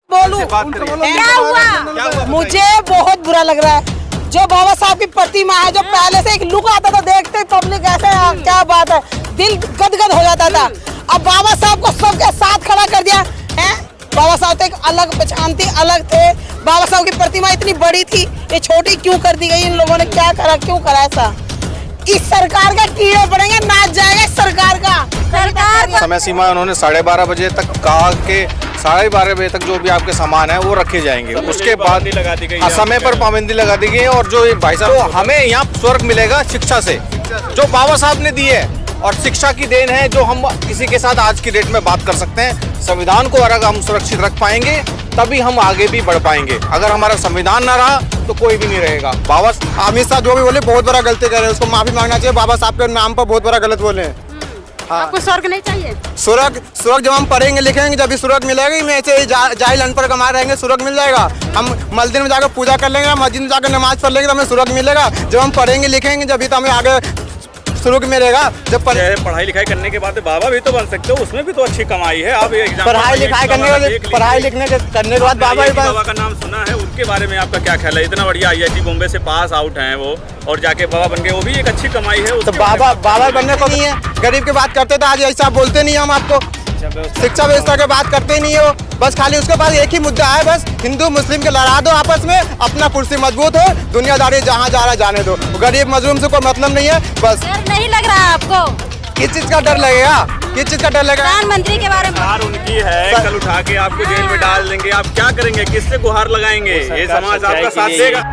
बोलूं क्या हुआ? मुझे बहुत बुरा लग रहा है। जो बाबा साहब की प्रतिमा है, जो पहले से एक लुक आता था, देखते पब्लिक ऐसे क्या बात है, दिल गदगद हो जाता था। अब बाबा साहब को सबके साथ खड़ा कर दिया है। बाबा साहब तो एक अलग पहचान थी, अलग थे। बाबा साहब की प्रतिमा इतनी बड़ी थी, ये छोटी क्यों कर दी गई? इन लोगों ने क्या करा, क्यों करा ऐसा? इस सरकार का कीड़े पड़ेंगे, नाच जाएगा इस सरकार का। समय सीमा उन्होंने 12:30 बजे तक कहा कि 12:30 बजे तक जो भी आपके सामान है वो रखे जाएंगे। उसके बाद लगा दी गई, समय पर पाबंदी लगा दी गई है। और जो भाई साहब, तो हमें यहाँ स्वर्ग मिलेगा शिक्षा से, जो बाबा साहब ने दी है, और शिक्षा की देन है जो हम किसी के साथ आज की डेट में बात कर सकते हैं। संविधान को अगर हम सुरक्षित रख पाएंगे तभी हम आगे भी बढ़ पाएंगे। अगर हमारा संविधान ना रहा तो कोई भी नहीं रहेगा। बाबा अमित शाह जो भी बोले बहुत बड़ा गलती कर रहे हैं, उसको माफी मांगना चाहिए। बाबा साहब के नाम पर बहुत बड़ा गलत बोले हैं। हाँ। आपको स्वर्ग नहीं चाहिए? स्वर्ग जब हम पढ़ेंगे लिखेंगे जब भी स्वर्ग मिलेगा। मैं ऐसे जाहिल अनपढ़ कमा रहेंगे, स्वर्ग मिल जाएगा। हम मंदिर में जाकर पूजा कर लेंगे, मस्जिद में जाकर नमाज पढ़ लेंगे तो हमें स्वर्ग मिलेगा। जब हम पढ़ेंगे लिखेंगे जब भी तो हमें आगे स्वर्ग मिलेगा। जब पढ़ाई लिखाई करने के बाद बाबा भी तो बन सकते हो, उसमें भी तो अच्छी कमाई है। आप पढ़ाई लिखाई करने के बाद बाबा का नाम सुना है, उनके बारे में आपका क्या ख्याल है? इतना बढ़िया IIT बॉम्बे से पास आउट हैं वो, और जाके बाबा बन गए, वो भी एक अच्छी कमाई है। तो बाबा बनने को नहीं है, गरीब की बात करते तो आज ऐसा बोलते नहीं हम आपको। शिक्षा व्यवस्था की बात करते ही नहीं हो, बस खाली उसके पास एक ही मुद्दा है, बस हिंदू मुस्लिम के लड़ा दो आपस में, अपना कुर्सी मजबूत हो, दुनियादारी जहाँ जा रहा जाने दो। गरीब मजलूम से कोई मतलब नहीं है। बस डर नहीं लग रहा आपको? किस चीज का डर लगेगा? किस चीज का डर लगेगा? प्रधानमंत्री के बारे में गुहार उनकी है, कल उठा के आपको जेल में डाल देंगे। आप क्या करेंगे? किससे गुहार लगाएंगे? ये समाज आपका साथ देगा?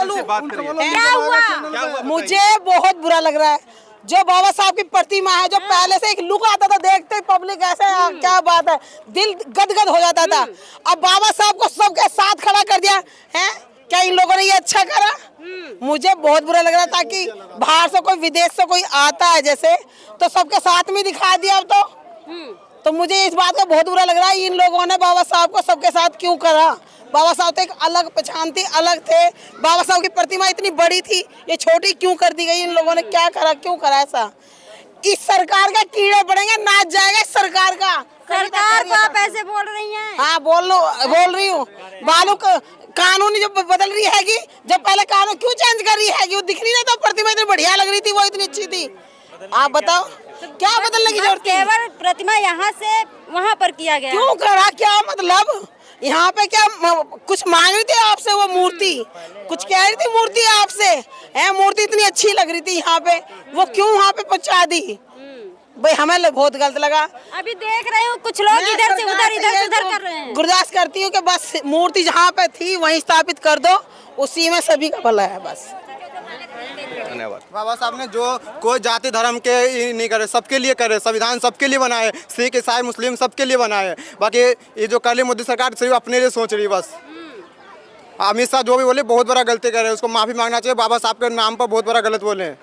क्या हुआ? मुझे बहुत बुरा लग रहा है। जो बाबा साहब की प्रतिमा है, जो पहले से एक लुक आता था, देखते पब्लिक ऐसे क्या बात है, दिल गदगद हो जाता था। अब बाबा साहब को सबके साथ खड़ा कर दिया है। क्या इन लोगों ने ये अच्छा करा? मुझे बहुत बुरा लग रहा था कि बाहर से कोई, विदेश से कोई आता है जैसे, तो सबके साथ में दिखा दिया। अब तो मुझे इस बात का बहुत बुरा लग रहा है, इन लोगों ने बाबा साहब को सबके साथ क्यों करा? बाबा साहब तो एक अलग पहचान थी, अलग थे। बाबा साहब की प्रतिमा इतनी बड़ी थी, ये छोटी क्यों कर दी गई? इन लोगों ने क्या करा, क्यों करा ऐसा? इस सरकार का कीड़े पड़ेंगे, नाच जाएगा इस सरकार का। सरकार को आप ऐसे बोल रही हैं? हाँ बोल रही हूँ। बालू कानून जो बदल रही है, जब पहले कानून क्यों चेंज कर रही है? वो दिख नहीं था, प्रतिमा इतनी बढ़िया लग रही थी, वो इतनी अच्छी थी। आप बताओ क्या बदलने की जरूरत थी? केवल प्रतिमा यहाँ से वहाँ पर किया गया, क्यों करा? क्या मतलब? यहाँ पे क्या कुछ मांग रही थी आपसे? वो मूर्ति कुछ कह रही थी, मूर्ति आपसे है, मूर्ति इतनी अच्छी लग रही थी यहाँ पे, वो क्यों वहाँ पे पहुँचा दी? भाई हमें बहुत गलत लगा। अभी देख रहे हो कुछ लोग इधर से उधर, इधर से उधर कर रहे हैं। गुरदास करती हूँ कि बस मूर्ति जहाँ पे थी वहीं स्थापित कर दो, उसी में सभी का भला है। बस धन्यवाद। बाबा साहब ने जो कोई जाति धर्म के नहीं करे, सबके लिए करे। संविधान सबके लिए बनाए, सिख ईसाई मुस्लिम सबके लिए बनाए। बाकी ये जो कल मोदी सरकार सिर्फ अपने लिए सोच रही है बस। अमित शाह जो भी बोले बहुत बड़ा गलती कर रहे हैं, उसको माफी मांगना चाहिए। बाबा साहब के नाम पर बहुत बड़ा गलत बोले हैं।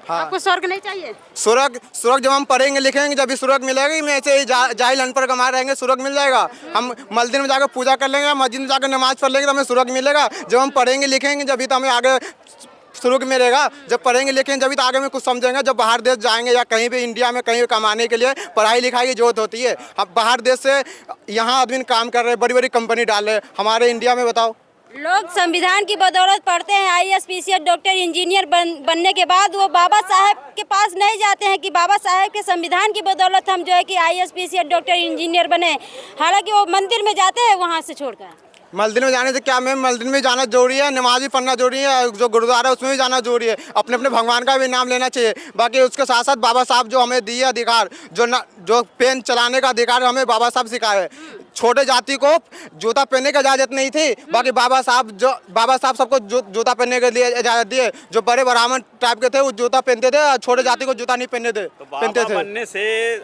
हाँ। आपको स्वर्ग नहीं चाहिए? स्वर्ग जब हम पढ़ेंगे लिखेंगे जब भी स्वर्ग मिलेगा। मैं ऐसे जाहिल अनपढ़ कमा रहेंगे, स्वर्ग मिल जाएगा। हम मंदिर में जाकर पूजा कर लेंगे, मस्जिद में जाकर नमाज पढ़ लेंगे तो हमें स्वर्ग मिलेगा। जब हम पढ़ेंगे लिखेंगे जब भी तो हमें आगे स्वर्ग मिलेगा। जब पढ़ेंगे लिखेंगे जब भी तो आगे में कुछ समझेंगे। जब बाहर देश जाएंगे या कहीं भी इंडिया में कहीं कमाने के लिए पढ़ाई लिखाई की जरूरत होती है। अब बाहर देश से यहाँ आदमी काम कर रहे हैं, बड़ी बड़ी कंपनी डाल रहे हैं, हमारे इंडिया में बताओ। लोग संविधान की बदौलत पढ़ते हैं, IAS PCS डॉक्टर इंजीनियर बनने के बाद वो बाबा साहब के पास नहीं जाते हैं कि बाबा साहब के संविधान की बदौलत हम जो है कि IAS PCS डॉक्टर इंजीनियर बने। हालांकि वो मंदिर में जाते हैं वहाँ से छोड़कर। मंदिर में जाने से क्या मैम, मंदिर में जाना जरूरी है, नमाज भी पढ़ना जरूरी है, जो गुरुद्वारा है उसमें भी जाना जरूरी है। अपने अपने भगवान का भी नाम लेना चाहिए। बाकी उसके साथ साथ बाबा साहब जो हमें दिए अधिकार, जो पेन चलाने का अधिकार हमें बाबा साहब सिखाए। छोटे जाति को जूता पहनने की इजाज़त नहीं थी, बाकी बाबा साहब सबको जूता पहनने के लिए इजाज़त दिए। जो बड़े ब्राह्मण टाइप के थे वो जूता पहनते थे, छोटे जाति को जूता नहीं पहनते थे। बनने से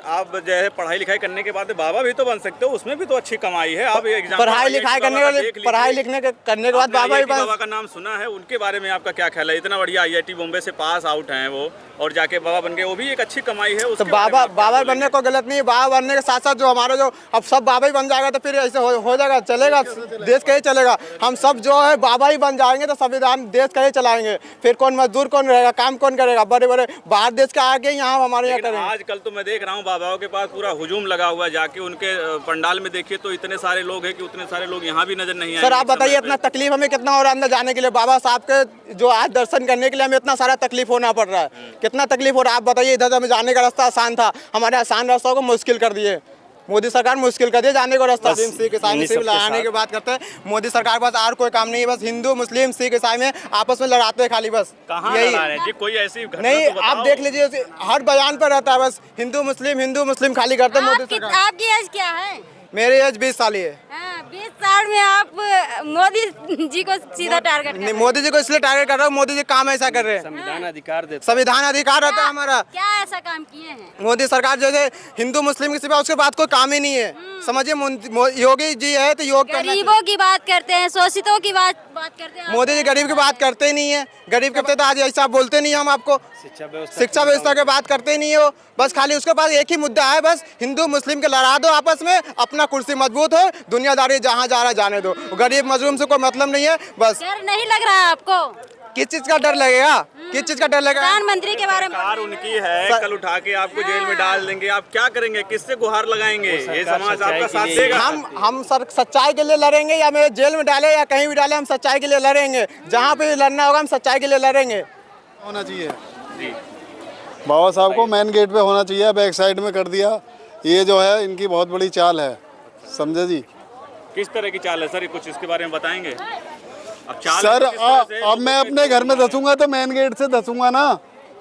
आप जो है पढ़ाई लिखाई करने के बाद बाबा भी तो बन सकते हो, उसमें भी तो अच्छी कमाई है। आप पढ़ाई लिखाई करने के बाद बाबा का नाम सुना है, उनके बारे में आपका क्या ख्याल है? इतना बढ़िया IIT बॉम्बे से पास आउट हैं वो, और जाके बाबा बन गए, वो भी एक अच्छी कमाई है। तो बाबा बनने को गलत नहीं है। बाबा बनने के साथ साथ जो हमारा जो अब सब बाबा ही बन जाएगा तो फिर ऐसे हो जाएगा, चलेगा, देश कैसे चलेगा। हम सब जो है बाबा ही बन जाएंगे तो संविधान देश कैसे चलाएंगे। फिर कौन मजदूर कौन रहेगा, काम कौन करेगा। बड़े बड़े बाहर देश के आगे यहाँ हमारे यहाँ करेंगे। आजकल तो मैं देख रहा हूँ बाबाओं के पास पूरा हुजूम लगा हुआ है, जाके उनके पंडाल में देखिए तो इतने सारे लोग हैं कि उतने सारे लोग यहाँ भी नजर नहीं आए। सर आप बताइए इतना तकलीफ हमें कितना हो रहा है अंदर जाने के लिए। बाबा साहब के जो आज दर्शन करने के लिए हमें इतना सारा तकलीफ होना पड़ रहा है, कितना तकलीफ हो रहा है। आप बताइए, इधर हमें जाने का रास्ता आसान था, हमारे आसान रास्तों को मुश्किल कर दिए। मोदी सरकार मुश्किल कर दिए जाने को रास्ता। सिख ईसाई सिर्फ लड़ाने की बात करते हैं। मोदी सरकार पास और कोई काम नहीं है, बस हिंदू मुस्लिम सिख ईसाई में आपस में लड़ाते हैं खाली, बस यही। कोई ऐसी घटना नहीं, तो आप देख लीजिए हर बयान पर रहता है बस हिंदू मुस्लिम खाली करते हैं मोदी सरकार। आपकी एज क्या है? मेरी एज 20 साल ही है। 20 साल में आप मोदी जी को सीधा टारगेट नहीं, मोदी जी को इसलिए टारगेट कर रहा हूँ, मोदी जी काम ऐसा कर रहे हैं। संविधान अधिकार देता संविधान अधिकार रहता है हमारा। क्या ऐसा काम किए हैं? मोदी सरकार जैसे हिंदू मुस्लिम के सिवा उसके बाद कोई काम ही नहीं है। समझिए, योगी जी है तो योग करना चाहिए। गरीबों की बात करते हैं, शोषितों की बात करते हैं। मोदी जी गरीब की बात करते ही नहीं है। गरीब के प्रति तो आज ऐसा बोलते नहीं हम आपको। शिक्षा व्यवस्था की बात करते ही नहीं है वो। बस खाली उसके पास एक ही मुद्दा है, बस हिंदू मुस्लिम के लड़ा दो आपस में, अपना कुर्सी मजबूत हो, दुनियादारी जहाँ जा रहा है जाने दो। गरीब मजलूम से कोई मतलब नहीं है। बस डर नहीं लग रहा है आपको? किस चीज का डर लगेगा, किस चीज का डर लगेगा? प्रधानमंत्री के बारे में सरकार उनकी है, कल उठा के आपको जेल में डाल देंगे, आप क्या करेंगे? किससे गुहार लगाएंगे? ये समाज आपका साथ देगा? हम सर सच्चाई के लिए लड़ेंगे, या हमें जेल में डाले या कहीं भी डाले, हम सच्चाई के लिए लड़ेंगे। जहाँ पे भी लड़ना होगा हम सच्चाई के लिए लड़ेंगे। होना चाहिए बाबा साहब को मेन गेट पे होना चाहिए, बैक साइड में कर दिया। ये जो है इनकी बहुत बड़ी चाल है, समझे जी। किस तरह की चाल है सर, कुछ इसके बारे में बताएंगे? अब चाल सर किस तरह से? अब मैं अपने घर में धसूंगा तो मेन गेट से धसूंगा ना,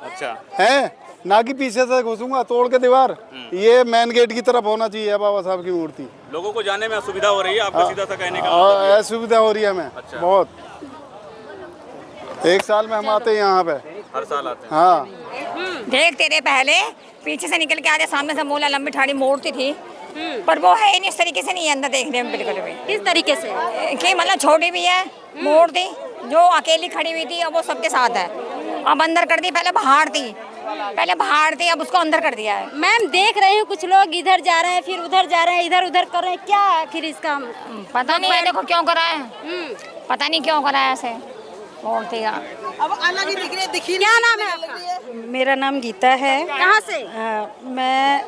अच्छा है ना कि पीछे से घुसूंगा तोड़ के दीवार। ये मेन गेट की तरफ होना चाहिए बाबा साहब की मूर्ति। लोगों को जाने में असुविधा हो रही है आपको, सीधा सा कहने का असुविधा हो रही है हमें। अच्छा। बहुत। एक साल में हम आते हैं यहाँ पे, हर साल आते हैं। हाँ। देखते रहे पहले, पीछे से निकल के आते, सामने से मोला लंबी ठाड़ी मोड़ती थी, पर वो है नहीं, इस तरीके से नहीं है अंदर देखने में बिल्कुल भी। किस तरीके से? कि मतलब छोटी भी है, मोड़ दी, जो अकेली खड़ी हुई थी अब वो सबके साथ है, अब अंदर कर दी। पहले बाहर थी अब उसको अंदर कर दिया है। मैम देख रहे हैं कुछ लोग इधर जा रहे हैं, फिर उधर जा रहे हैं, इधर उधर कर रहे हैं, क्या आखिर इसका? पता नहीं है, देखो क्यों करा है, पता नहीं क्यों करा है ऐसे मोड़ती का। अब अलग ही दिख रही है, दिखी क्या नाम है आपका? मेरा नाम गीता है। कहाँ से? मैं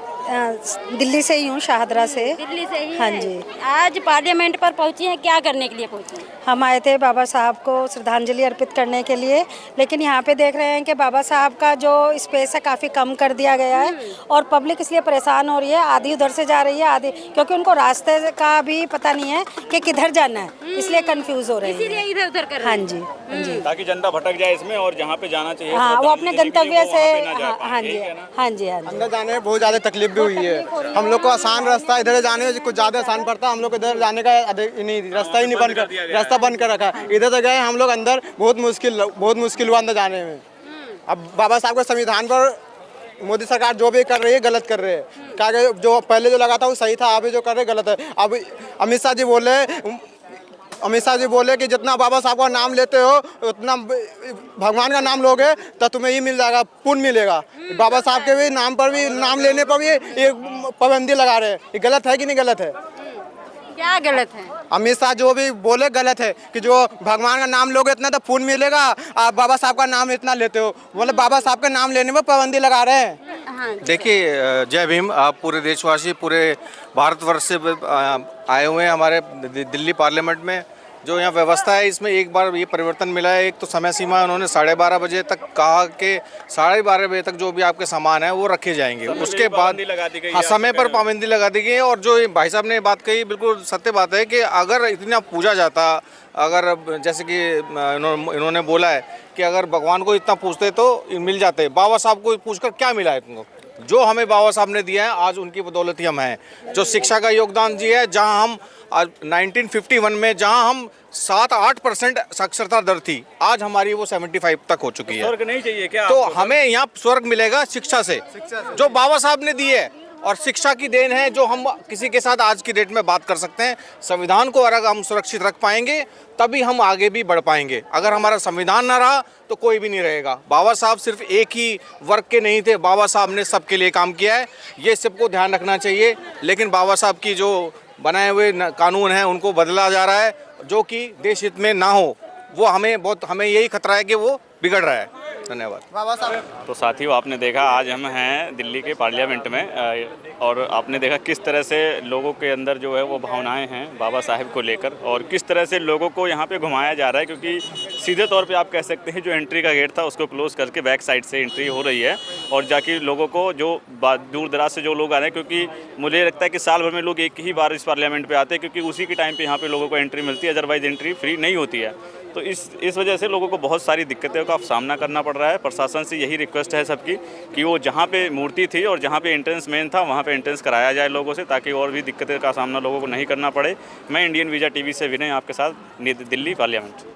दिल्ली से ही हूँ, शाहदरा से। दिल्ली से ही? हाँ है। जी। आज पार्लियामेंट पर पहुंची हैं, क्या करने के लिए पहुंची हैं? हम आए थे बाबा साहब को श्रद्धांजलि अर्पित करने के लिए, लेकिन यहाँ पे देख रहे हैं कि बाबा साहब का जो स्पेस है काफ़ी कम कर दिया गया है और पब्लिक इसलिए परेशान हो रही है। आधी उधर से जा रही है, आधी, क्योंकि उनको रास्ते का भी पता नहीं है कि किधर जाना है, इसलिए कंफ्यूज हो रहे हैं। इसीलिए इधर उधर कर रहे हाँ हैं। जी, हाँ जी। ताकि जनता भटक जाए इसमें और जहाँ पे जाना चाहिए हाँ, वो अपने गंतव्य से, हाँ हाँ जी, हाँ जी, हाँ जी। अंदर जाने में बहुत ज़्यादा तकलीफ भी हुई है। हम लोग को आसान रास्ता इधर जाने में कुछ ज़्यादा आसान पड़ता है, हम लोग को इधर जाने का नहीं, रास्ता ही नहीं बंद कर, रास्ता बंद कर रखा है। इधर से गए हम लोग अंदर, बहुत मुश्किल हुआ अंदर जाने में। अब बाबा साहब के संविधान पर मोदी सरकार जो भी कर रही है गलत कर रही है। क्या जो पहले जो लगा था वो सही था, अभी जो कर रहे गलत है। अब अमित शाह जी बोले कि जितना बाबा साहब का नाम लेते हो उतना भगवान का नाम लोगे तो तुम्हें ही मिल जाएगा, पुण्य मिलेगा। बाबा साहब के भी नाम पर भी, नाम लेने पर भी ये पाबंदी लगा रहे हैं। ये गलत है कि नहीं गलत है? क्या गलत है? अमित शाह जो भी बोले गलत है कि जो भगवान का नाम लोगे इतना तो पुण्य मिलेगा, आप बाबा साहब का नाम इतना लेते हो, मतलब बाबा साहब के नाम लेने में पाबंदी लगा रहे हैं। देखिए, जय भीम। आप पूरे देशवासी, पूरे भारतवर्ष से आए हुए हैं हमारे दिल्ली पार्लियामेंट में। जो यहाँ व्यवस्था है इसमें एक बार ये परिवर्तन मिला है। एक तो समय सीमा उन्होंने 12:30 बजे तक कहा कि 12:30 बजे तक जो भी आपके सामान है वो रखे जाएंगे। उसके बाद हाँ, समय पर पाबंदी लगा दी गई है। और जो भाई साहब ने बात कही बिल्कुल सत्य बात है कि अगर इतना पूजा जाता, अगर जैसे कि इन्होंने बोला है कि अगर भगवान को इतना पूछते तो मिल जाते, बाबा साहब को पूछकर क्या मिला है तुमको? जो हमें बाबा साहब ने दिया है आज उनकी बदौलत ही हम हैं। जो शिक्षा का योगदान दिया है, जहां हम आज 1951 में जहां हम 7-8% साक्षरता दर थी, आज हमारी वो 75 तक हो चुकी है। स्वर्ग नहीं चाहिए क्या? तो हमें यहाँ स्वर्ग मिलेगा शिक्षा से, जो बाबा साहब ने दी है। और शिक्षा की देन है जो हम किसी के साथ आज की डेट में बात कर सकते हैं। संविधान को अगर हम सुरक्षित रख पाएंगे तभी हम आगे भी बढ़ पाएंगे। अगर हमारा संविधान ना रहा तो कोई भी नहीं रहेगा। बाबा साहब सिर्फ एक ही वर्ग के नहीं थे, बाबा साहब ने सबके लिए काम किया है, ये सबको ध्यान रखना चाहिए। लेकिन बाबा साहब की जो बनाए हुए कानून हैं उनको बदला जा रहा है जो कि देश हित में ना हो, वो हमें यही खतरा है कि वो बिगड़ रहा है। धन्यवाद। बाबा साहब तो साथियों, आपने देखा आज हम हैं दिल्ली के पार्लियामेंट में और आपने देखा किस तरह से लोगों के अंदर जो है वो भावनाएं हैं बाबा साहब को लेकर और किस तरह से लोगों को यहाँ पे घुमाया जा रहा है, क्योंकि सीधे तौर पे आप कह सकते हैं जो एंट्री का गेट था उसको क्लोज करके बैक साइड से एंट्री हो रही है और जाके लोगों को जो दूर दराज से जो लोग आ रहे हैं, क्योंकि मुझे लगता है कि साल भर में लोग एक ही बार इस पार्लियामेंट पर आते हैं क्योंकि उसी के टाइम पर यहाँ पर लोगों को एंट्री मिलती है, अदरवाइज एंट्री फ्री नहीं होती है। तो इस वजह से लोगों को बहुत सारी दिक्कतों का सामना करना पड़ रहा है। प्रशासन से यही रिक्वेस्ट है सबकी कि वो जहाँ पे मूर्ति थी और जहाँ पे एंट्रेंस मेन था वहाँ पे एंट्रेंस कराया जाए लोगों से, ताकि और भी दिक्कतों का सामना लोगों को नहीं करना पड़े। मैं इंडियन वीज़ा टीवी से विनय आपके साथ दिल्ली पार्लियामेंट।